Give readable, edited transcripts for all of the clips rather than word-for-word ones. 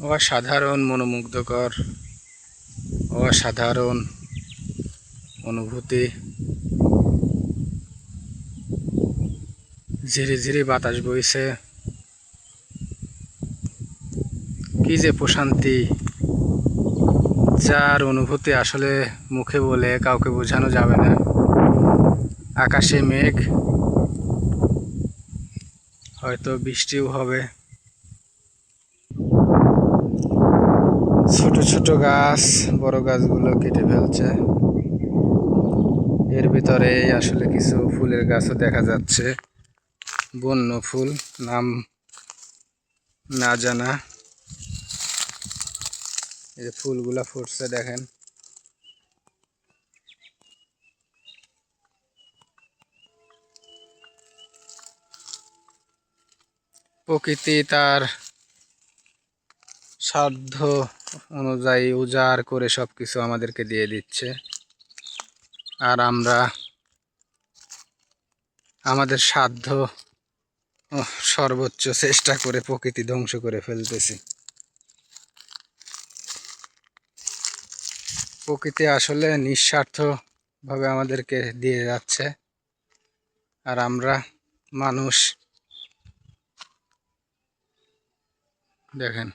অসাধারণ মনোমুগ্ধকর, অসাধারণ অনুভূতি। ঝিরি ঝিরি বাতাস বইছে, কি যে প্রশান্তি, যার অনুভূতি আসলে মুখে বলে কাউকে বোঝানো যাবে না। আকাশে মেঘ, হয়তো বৃষ্টিও হবে। ছোট ছোট গাছ বড় গাছগুলো কেটে ফেলছে। এর ভিতরে আসলে কিছু ফুলের গাছও দেখা যাচ্ছে, বন্য ফুল, নাম না জানা। এই ফুলগুলা ফুটছে দেখেন। প্রকৃতি তার সাধ্য অনুযায়ী উজাড় করে সবকিছু আমাদেরকে দিয়ে দিচ্ছে, আর আমরা আমাদের সাধ্য সর্বোচ্চ চেষ্টা করে প্রকৃতি ধ্বংস করে ফেলতেছি। প্রকৃতি আসলে নিঃস্বার্থভাবে আমাদেরকে দিয়ে যাচ্ছে, আর আমরা মানুষ দেখেন।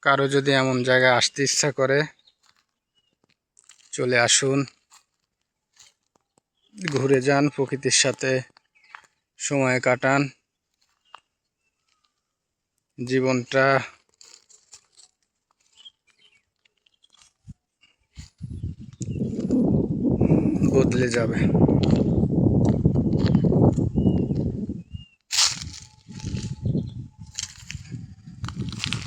কারো যদি এমন জায়গায় আসতে ইচ্ছা করে, চলে আসুন, ঘুরে যান, প্রকৃতির সাথে সময় কাটান। জীবনটা বদলে যাবে।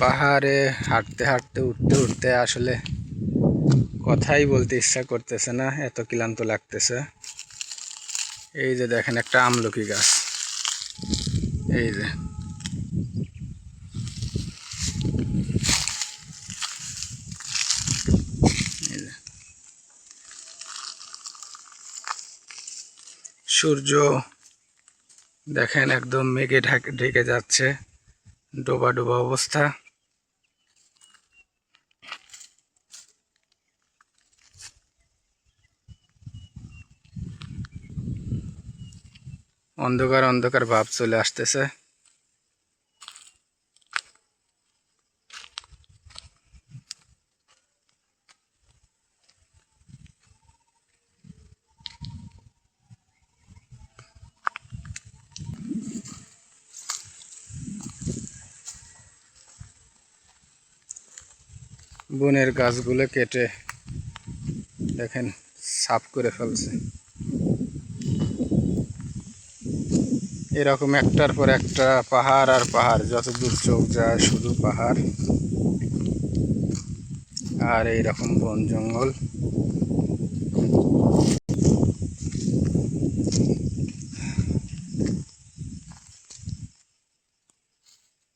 পাহাড়ে হাঁটতে হাঁটতে, উঠতে উঠতে আসলে কথাই বলতে ইচ্ছা করতেছে না, এত ক্লান্ত লাগতেছে। এই যে দেখেন একটা আমলকি গাছ, এই যে সূর্য দেখেন একদম মেঘে ঢেকে যাচ্ছে, ডোবা ডোবা অবস্থা। অন্ধকার অন্ধকার ভাব চলে আসতেছে। বনের গাছগুলো কেটে দেখেন সাফ করে ফেলছে। এরকম একটার পর একটা পাহাড় আর পাহাড়, যত দূর চোখ যায় শুধু পাহাড় আর এইরকম বন জঙ্গল।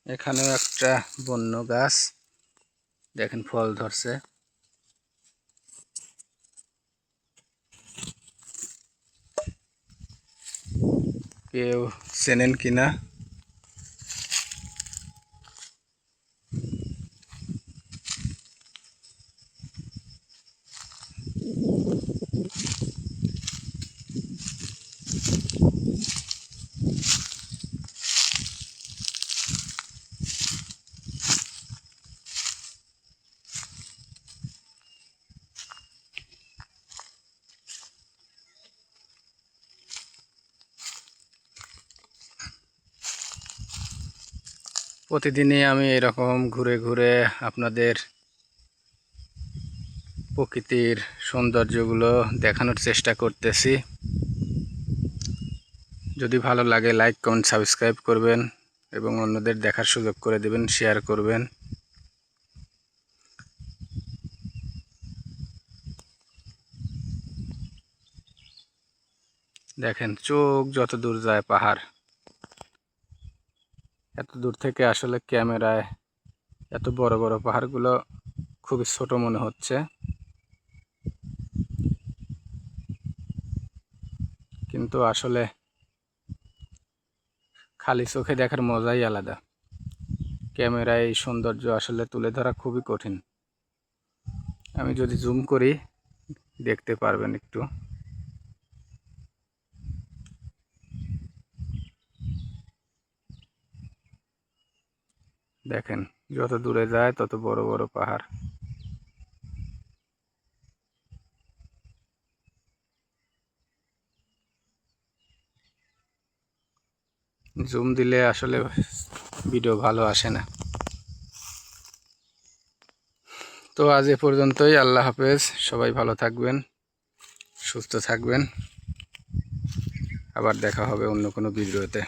এখানেও একটা বন্য গাছ দেখেন ফল ধরছে। কেউ চেনেন কিনা? প্রতিদিনই আমি এরকম ঘুরে ঘুরে আপনাদের প্রকৃতির সৌন্দর্যগুলো দেখানোর চেষ্টা করতেছি। যদি ভালো লাগে লাইক কমেন্ট সাবস্ক্রাইব করবেন এবং অন্যদের দেখার সুযোগ করে দেবেন, শেয়ার করবেন। দেখেন চোখ যত দূর যায় পাহাড়। এত দূর থেকে আসলে ক্যামেরায় এত বড় বড় পাহাড়গুলো খুবই ছোট মনে হচ্ছে, কিন্তু আসলে খালি চোখে দেখার মজাই আলাদা। ক্যামেরায় এই সৌন্দর্য আসলে তুলে ধরা খুবই কঠিন। আমি যদি জুম করি দেখতে পারবেন একটু। দেখেন যত দূরে যায় তত বড় বড় পাহাড়। জুম দিলে আসলে ভিডিও ভালো আসে না। তো আজ এ পর্যন্তই। আল্লাহ হাফেজ। সবাই ভালো থাকবেন, সুস্থ থাকবেন। আবার দেখা হবে অন্য কোনো ভিডিওতে।